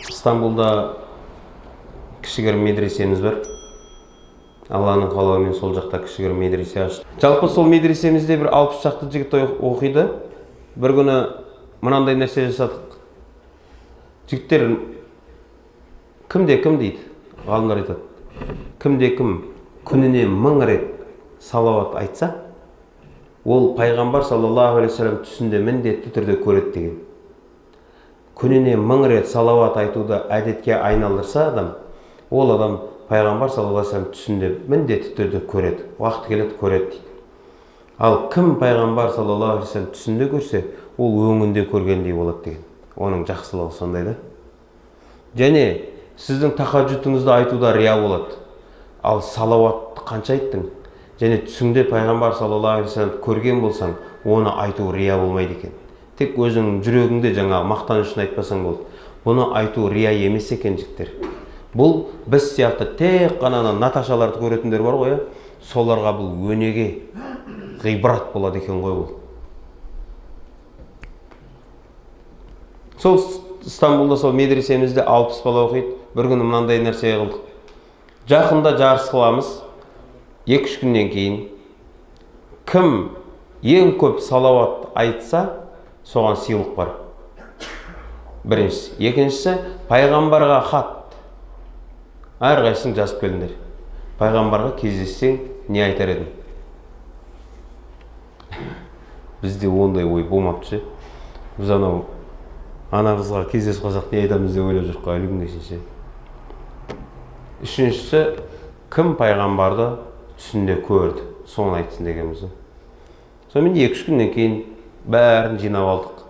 İstanbul'da кішігірім медресеміз бар. Алланың қалауымен сол жақта кішігірім медресе ашты. Жалпы сол медресемізде бір 60 шақты жігіт оқиды. Bir күні мынандай нәрсе жасадық. Жігіттер кімде-кім дейді. Ғалымдар айтады. Кімде-кім күніне 1000 рет салауат айтса, ол пайғамбар саллаллаху алейхи вассалам түсінде міндетті түрде көреді деген. Күніне 1000 рет салауат айтуды әдетке айналдырса адам, ол адам пайғамбар саллаллаху алейхи вассалам түсінде міндетті түрде көреді. Уақыт келеді көреді дейді. Ал кім пайғамбар саллаллаху алейхи вассалам түсінде көрсе, ол өңінде көргендей болады деген. Оның жақсылығы сондай да. Және сіздің тахаджудыңызды айтуда рия болады. Ал салауатты қанша айттың? Және түсіңде пайғамбар саллаллаху алейхи вассалам көрген болсаң, оны айту рия болмайды екен. Тек өзің жүрегіңде жаңа мақтан үшін айтпасаң болды. Бұны айту рия емес екен жігіттер. Бұл біз сияқты тек қана Наташаларды көретіндер бар ғой, соларға бұл өнеге, ғибрат болады екен ғой бұл. Сол İstanbul'da сол медресемізде 60 бала оқиды. Bir күні мынандай нәрсе қылдық. Жақында жарыс қыламыз. 2-3 күннен кейін кім ең көп салауат айтса, соған сыйлық бар. Біріншісі. Екіншісі, пайғамбарға хат. Әрқайсың жазып келіңдер. Пайғамбарға кездессең не айтар едің? Бізде ондай ой болмапты. Біз анау ана қызға кездесіп қалсақ не айтамыз деп ойлап жүріп әлі күнге шейін. Үшіншісі, кім пайғамбарды түсінде көрді, соны айтсын дегенбіз. Сонымен 2-3 күннен кейін бәрін жинап алдық.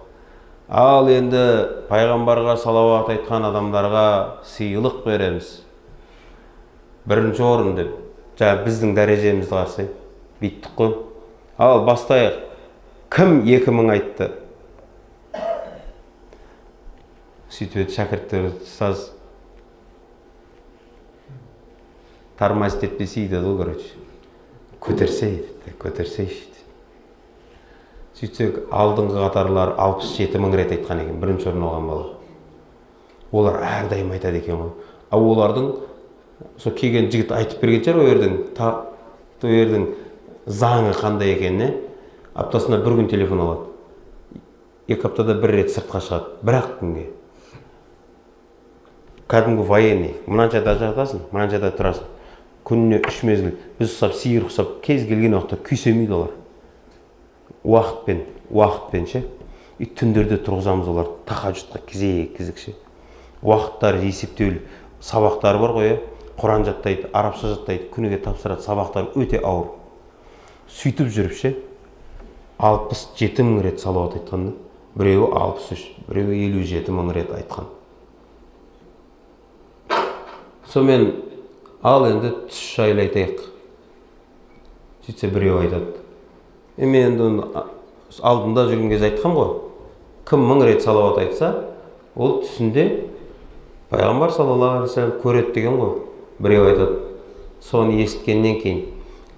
Ал енді пайғамбарға салауат айтқан адамдарға сыйлық береміз. Бірінші орын деп, біздің дәрежемізді қарсай. Биттік қой. Ал бастайық. Кім 2000 айтты? Сөйтіп шәкірттер ұстаз тармазит етпесейді ғой, короче. Көтерсейші. Сөйтсек, алдыңғы қатарлар 67 000 рет айтқан екен, бірінші орын алған бала. Олар әрдайым айтады екен ғой. Ал олардың сол келген жігіт айтып берген шығар, өердің заңы қандай екеніне, аптасына 1 күн телефон алады. 2 аптада 1 рет сыртқа шығады, 1-ақ күнге. Кәдімгі военный, мынаншада жатасың, мынаншада тұрасың. Күніне 3 мезгіл, біз ұсап, сиыр ұсап, кез келген уақытта күйсемейді олар. Уақытпен ше. Түндерде тұрғызамыз олар, тахаджудқа кезек-кезекше. Уақыттары есептеулі, сабақтары бар ғой, Құран жаттайды, арабша жаттайды, күніге тапсырады, сабақтары өте ауыр. Сөйтіп жүріп ше, 67 000 рет салауат айтқанды, біреуі 63, біреуі 57 000 рет айтқан. Сонымен, ал енді түс жайлы айтайық. Сөйтсе біреу айтады. Мен енді алдында жүрген кез айтқам ғой. Кім 1000 рет салауат айтса, ол түсінде пайғамбар саллаллаху алейхи вассалам көреді деген ғой. Біреу айтады. Соны естігеннен кейін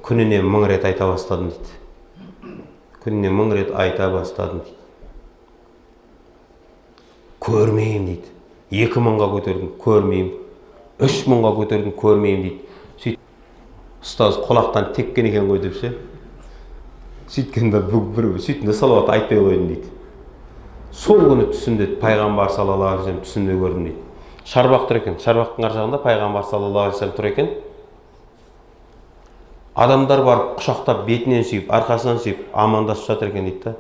күніне 1000 рет айта бастадым дейді. Күніне 1000 рет айта бастадым дейді. Көрмеймін дейді. 2000-ға көтердім, көрмеймін. 3000-ға көтердім, көрмеймін дейді. Ұстаз құлақтан теккен екен ғой деп ше. Сөйткенде салауат айтпай қойдым дейді. Сол күні түсімде пайғамбар саллаллаху алейхи вассалам түсімде көрдім дейді. Шарбақ тұр екен. Шарбақтың ар жағында пайғамбар саллаллаху алейхи вассалам тұр екен. Адамдар барып құшақтап, бетінен сүйіп, арқасынан сүйіп, амандасып жатыр екен дейді.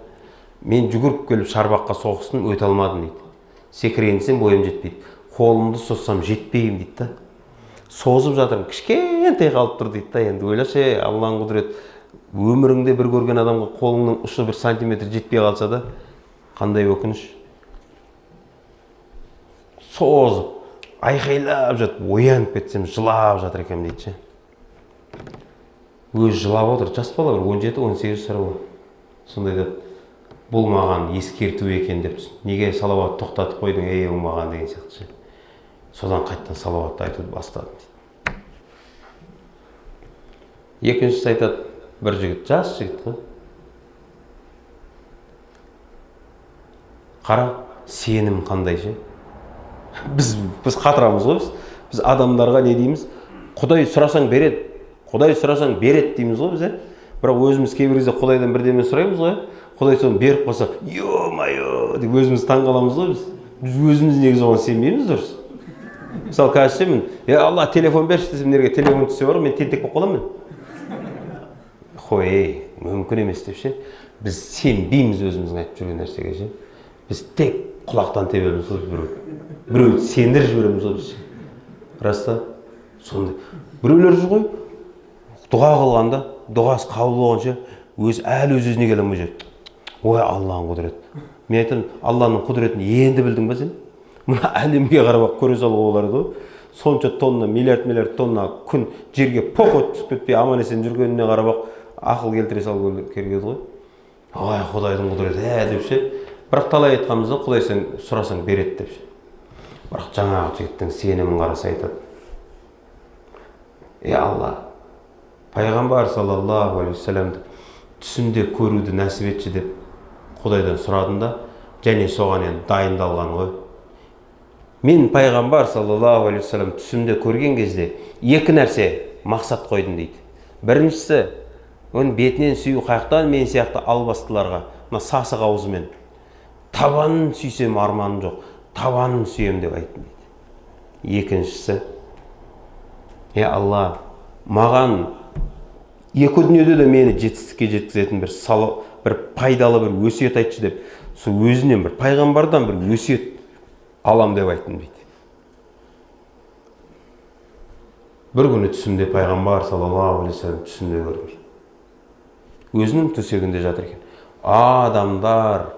Мен жүгіріп келіп шарбаққа соғыстым, өте алмадым дейді. Секіргенсем бойым жетпейді. Қолымды созсам жетпеймін дейді. Созып жатырмын, кішкентай қалып тұр дейді. Енді ойлашы, Алланың құдірет, өміріңде бір көрген адамға қолыңның ұшы 1 сантиметр жетпей қалса да, қандай өкініш. Созып, айқайлап жатып, оянып кетсем, жылап жатыр екен дейді. Өз жылап отыр, жас бала, 17-18 жасар бала. Сондай деп, бұл маған ескерту екен деп, неге салауат тоқтатып қойдың, ол маған деген сияқты. Содан қайттан салауатты айтуды бастадым дейді. Екіншісі айтады, бір жігіт, жас жігіт қой. Қара, сенім қандай ше? біз қатырамыз ғой. Біз адамдарға не дейміз? Құдай сұрасаң береді, Құдай сұрасаң береді дейміз ғой біз. Бірақ өзіміз кейбір кезде Құдайдан бірдеме сұраймыз ғой. Құдай соны беріп қалса, ё-майо деп өзіміз таңғаламыз ғой біз. Біз өзіміз негізі оған сенбейміз дұрыс. Мысалы қазір мен, Алла телефон берші десем, нерге телефон түссе бар, мен тентек болып қаламын. Қой, мүмкін емес деп ше. Біз сенбейміз өзіміздің айтып жүрген нәрсеге ше. Біз тек құлақтан тебеміз ғой біреу сендіріп жібереміз ғой біз. Рас та? Сондай. Біреулер жүр ғой, дұға қылғанда, дұғасы қабыл болғанша, әлі өзіне келе алмай жүр. Ой, Алланың құдіреті. Мен айтамын, Алланың құдіретін енді білдің ба сен? Мына әлемге қарап көре салуға болар еді ғой. Сонша тонна, миллиард тонна күн жерге похот түсіп кетпей аман-есен жүргеніне қарап ақыл келтіре салу керек еді ғой. Ой, Құдайдың құдіреті, деп ше. Бірақ талай айтқанымызда Құдай сен сұрасаң береді деп ше. Бірақ жаңағы жігіттің сенімін қараса айтады. Алла, пайғамбар саллаллаху алейхи вассаламды түсімде көруді нәсіп етші деп Құдайдан сұрадым да, және соған енді дайындалған ғой. Мен пайғамбар саллаллаху алейхи вассалам түсімде көрген кезде екі нәрсе мақсат қойдым дейді. Біріншісі, оның бетінен сүю қаяқтан мен сияқты албастыларға, мына сасық аузымен табанын сүйсем арманым жоқ, табанын сүйем деп айттым дейді. Екіншісі, Алла, маған екі дүниеде де мені жетістікке жеткізетін бір пайдалы бір өсиет айтшы деп, сол өзінен бір пайғамбардан бір өсиет алам деп айттым дейді. Бір күні түсімде пайғамбар саллаллаху алейхи вассалам түсімде көрдім. Өзінің төсегінде жатыр екен. Адамдар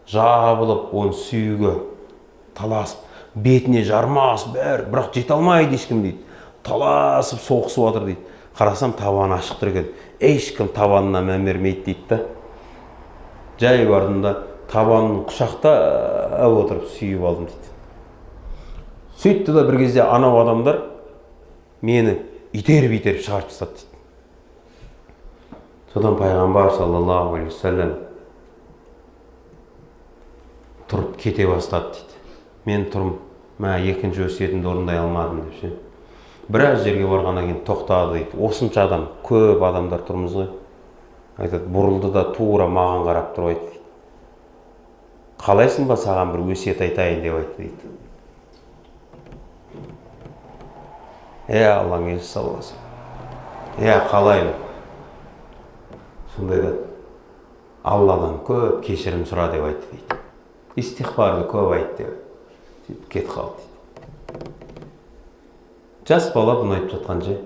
жабылып оны сүюге таласып, бетіне жармасып бәрі, бірақ жете алмайды ешкім дейді. Таласып соғысып жатыр дейді. Қарасам табаны ашық тұр екен. Ешкім табанына мән бермейді дейді да. Жай бардым да табанын құшақтап отырып сүйіп алдым дейді. Сөйтті да бір кезде анау адамдар мені итеріп шығарып тастады дейді. Содан пайғамбар саллаллаху алейхи вассалам тұрып кете бастады дейді. Мен тұрым, екінші өсиетімді орындай алмадым деп ше. Біраз жерге барғаннан кейін тоқтады дейді. Осынша адам, көп адамдар тұрмыз ғой. Айтады, бұрылды да тура маған қарап тұрып айтты дейді. Қалайсың ба, саған бір өсиет айтайын деп айтты дейді. Аллаң елшісі саллаллаху алейхи вассалам. Қалаймын. Сондайда Алладан көп кешірім сұра деп айтты дейді. Истихфарды көп айт деп. Сөйтіп кетіп қалды дейді. Жас бала бұны айтып жатқан же.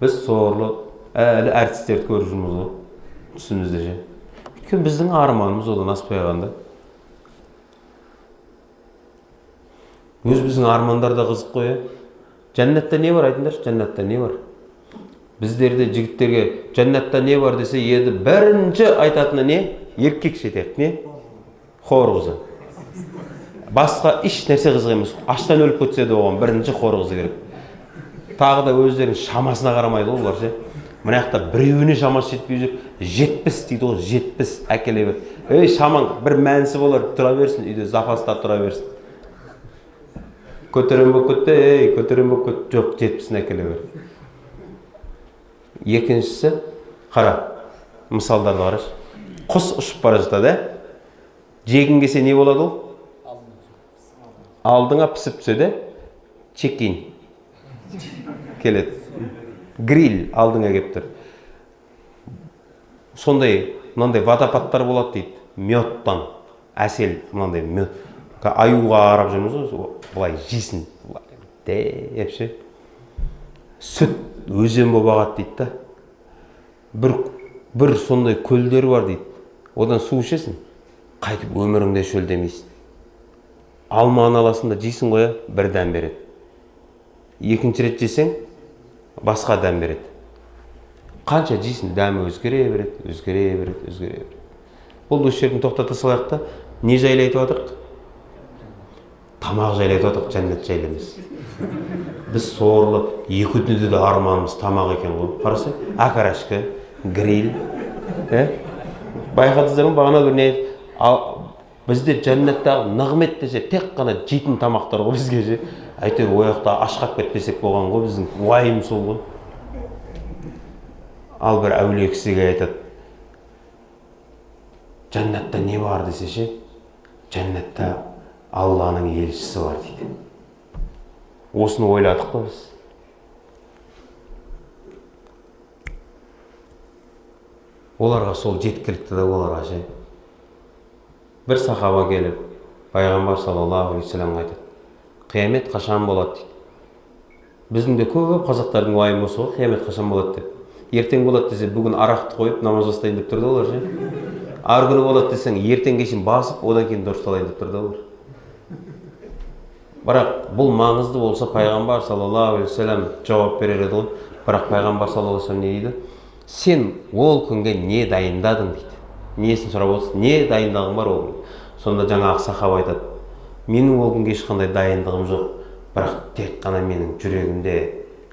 Біз сорлы, әлі әртістерді көріп жүрміз ғой. Түсімізде же. Өйткені біздің арманымыз одан аспай қалғанда. Біздің армандарда қызық қой. Жәннатта не бар айтыңдар? Жәннатта не бар? Біздерде жігіттерге жәннатта не бар десе, еді бірінші айтатыны не? Еркек жетек, не? Хор қызы. Басқа еш нәрсе қызық емес. Аштан өліп кетсе де оған бірінші хор қызы керек. Тағы да өздерінің шамасына қарамайды олар ше. Мына жақта біреуіне шамасы жетпей жүр, 70 дейді ғой, 70 әкеле бер. Шамаң бір мәнісі болар, тұра берсін, үйде запаста тұра берсін. Көтерем болып кетті, көтерем болып кетті, жоқ, 70-ін әкеле бер. Екіншісі, қара, мысалдарды қараш. Құс ұшып бара жатады, жегін келсе не болады ол? Алдыңа пісіп түседі, чекин келеді. Гриль алдыңа келіп тұр. Сондай, мынандай водопадтар болады дейді. Мёттан, әсел, мынандай мёт. Аюға қарап жүрміз ғой, бұлай жейсін. Депші. Сүт өзен болып ағады дейді да. Бір сондай көлдер бар дейді. Одан су ішесің, қайтып өміріңде шөлдемейсің. Алманы аласың да жейсің ғой, бір дәм береді. Екінші рет жесең, басқа дәм береді. Қанша жейсің, дәмі өзгере береді, өзгере береді, өзгере береді. Бұл осы жердің тоқтата салайық та, не жайлы айтып отырық? Тамақ жайлы айтып отырық, жәннат жайлы емес. Біз сорлы, екі дүниеде де арманымыз тамақ екен ғой. Қарасы, ақарашка, гриль. Байқадыңыздар ма, бағана бір не Бізде жәннаттағы нығмет десе тек қана жейтін тамақтар ғой бізге же. Әйтеуір ояқта ашқап кетпесек болған ғой, біздің уайым сол ғой. Ал бір әулие кісіге айтады, жәннатта не бар десе ше, жәннатта Алланың елшісі бар дейді. Осыны ойладық па біз? Оларға сол жеткілікті да оларға ше. Bir сахаба келіп, пайғамбар саллаллаху алейхи вассаламға айтады, қиямет қашан болады дейді. Біздің де көп қазақтардың уайымы осы ғой, қиямет қашан болады деп. Ертең болады десе, бүгін арақты қойып намаз бастайын деп тұрды олар ше. Ар күні болады десең, ертең кешін басып, одан кейін дұрысталайын деп тұрды олар. Бірақ бұл маңызды болса, пайғамбар саллаллаху алейхи вассалам жауап берер еді ғой. Бірақ пайғамбар саллаллаху алейхи вассалам не дейді? Сен ол күнге не дайындадың дейді. Несін сұрап отырсың? Не дайындығың бар ол күнге? Сонда жаңағы сахаба айтады, менің ол күнге ешқандай дайындығым жоқ, бірақ тек қана менің жүрегімде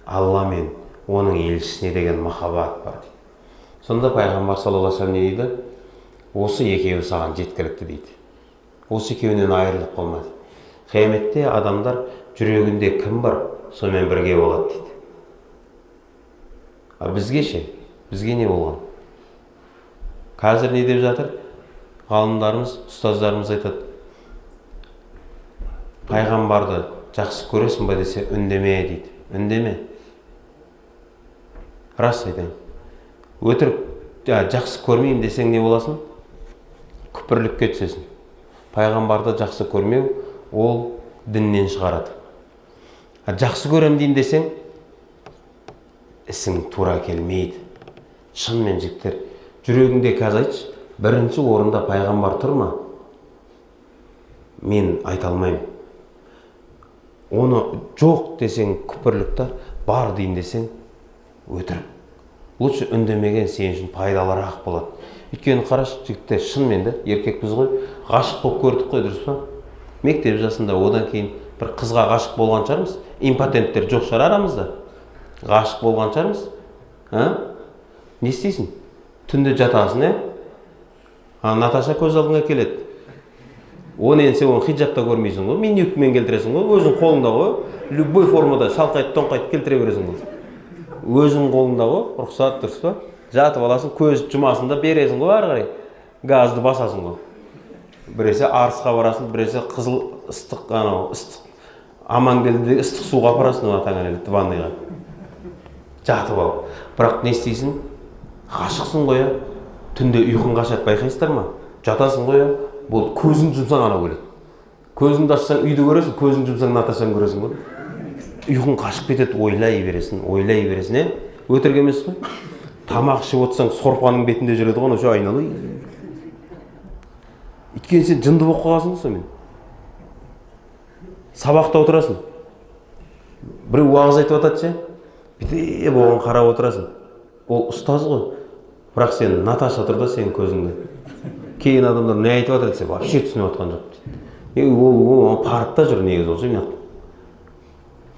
Алла мен оның елшісіне деген махаббат бар дейді. Сонда пайғамбар саллаллаху алейхи вассалам не дейді? Осы екеуі саған жеткілікті дейді. Осы екеуінен айырылып қалма дейді. Қияметте адамдар жүрегінде кім бар, сонымен бірге болады дейді. А бізге ше? Бізге не болған? Қазір не деп жатыр? Ғалымдарымыз, ұстаздарымыз айтады, пайғамбарды жақсы көресің ба десе, үндеме дейді. Үндеме. Рас айтайын. Өтірік, жақсы көрмеймін десең не боласың? Күпірлікке түсесің. Пайғамбарды жақсы көрмеу, ол діннен шығарады. Жақсы көрем дейін десең, ісің тура келмейді. Шынымен жігіттер, жүрегіңде қазір айтшы, бірінші орында пайғамбар тұр ма? Мен айта алмаймын. Оны жоқ десең күпірлікті, бар дейін десең өтірік. Лучше үндемеген сен үшін пайдалырақ болады. Өйткені қарашы, жігіттер, шынымен де еркекпіз ғой, ғашық болып көрдік қой, дұрыс па? Мектеп жасында одан кейін бір қызға ғашық болған шығармыз. Импотенттер жоқ шығар арамызда. Ғашық болған шығармыз. Не істейсің? Түнде жатасың, Наташа көз алдыңа келеді. Оны енді сен хиджабта көрмейсің ғой, миниюткамен келтіресің ғой, өзің қолыңда ғой, любой формада шалқайт, тоңқайт келтіре бересің ғой. Өзің қолыңда ғой, рұқсат, дұрыс па? Жатып аласың, көз жұмасын да бересің ғой, ары қарай. Газды басасың ғой. Біресе арысқа барасың, біресе қызыл ыстық, аман келді ыстық суға апарасың, ванныйға. Жатып ал. Бірақ не істейсің? Ғашықсың ғой, түнде ұйқың қашады, байқайсыздар ма? Жатасың ғой, бұл көзің жұмсаң ана өледі. Көзіңді ашсаң үйді көресің, көзің жұмсаң Наташаны көресің ғой. Ұйқың қашып кетеді, ойлай бересің, өтірік емес қой. Тамақ ішіп отырсаң, сорпаның бетінде жүреді ғой, осы айналай. Өйткені сен жынды болып қаласың сонымен. Сабақта отырасың. Біреу уағыз айтып жатады ше, бітеп оған қарап отырасың. Ол ұстаз ғой. Бірақ сен Наташа тұр да сенің көзіңде. Кейін адамдар не айтып жатыр десе, вообще түсініп жатқан жоқ дейді. Ол парықта жүр негізі ол ше,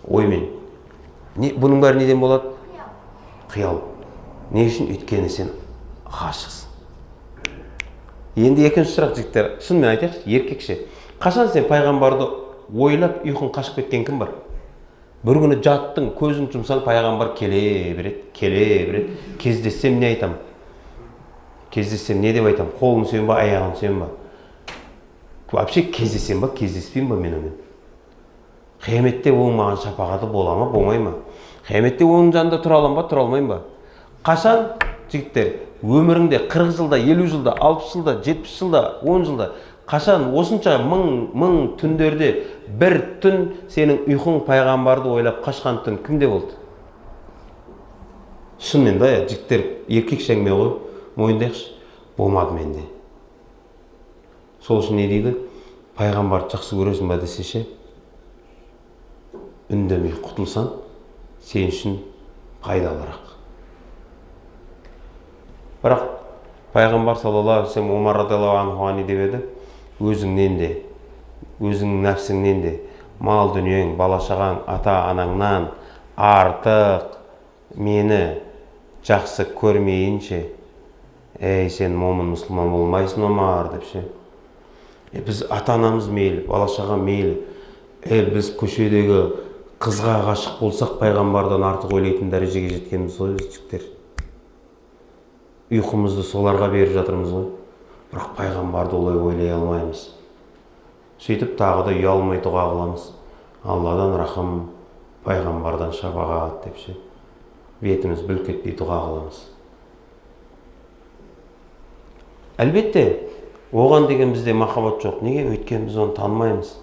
оймен. Бұның бәрі неден болады? Қиял. Не үшін? Өйткені сен ғашықсың. Енді екінші сұрақ жігіттер, шынымен айтайықшы, еркекше. Қашан сен пайғамбарды ойлап ұйқың қашып кеткен кім бар? Бір күні жаттың, көзің жұмсаң, пайғамбар келе береді. Кездессем не айтам? Кездессем не деп айтам? Қолын сүйем ба, аяғын сүйем ба? Вообще кездесем ба, кездеспейм ба мен онымен? Қияметте оның маған шапағаты бола ма, болмай ма? Қияметте оның жанында тұра алам ба, тұра алмайм ба? Қашан жігіттер, өміріңде 40 жылда, 50 жылда, 60 жылда, 70 жылда, 10 жылда, қашан осынша мың түндерде бір түн сенің ұйқың пайғамбарды ойлап қашқан түн кімде болды? Шынымен да, жігіттер, еркек шәңме ғой, мойындайықшы, болмады менде. Сол үшін не дейді? Пайғамбарды жақсы көресің ба десе ше, үндемей құтылсан, сен үшін пайдалырақ. Бірақ пайғамбар саллаллаху алейхи вассалам Омар радиаллаху анху не деп еді? Өзіңнен де, өзіңнің нәпсіңнен де, мал дүниең, бала-шағаң, ата-анаңнан артық мені жақсы көрмейінше, сен момын мұсылман болмайсың, Омар деп ше. Біз ата-анамыз мейлі, бала-шаға мейлі, біз көшедегі қызға ғашық болсақ пайғамбардан артық ойлайтын дәрежеге жеткенбіз ғой біз жігіттер. Ұйқымызды соларға беріп жатырмыз ғой. Бірақ пайғамбарды олай ойлай алмаймыз. Сөйтіп тағы да ұялмай дұға қыламыз. Алладан рахым, пайғамбардан шапағат деп ше. Бетіміз бүлк етпей дұға қыламыз. Әлбетте, оған деген бізде махаббат жоқ. Неге? Өйткені біз оны танымаймыз.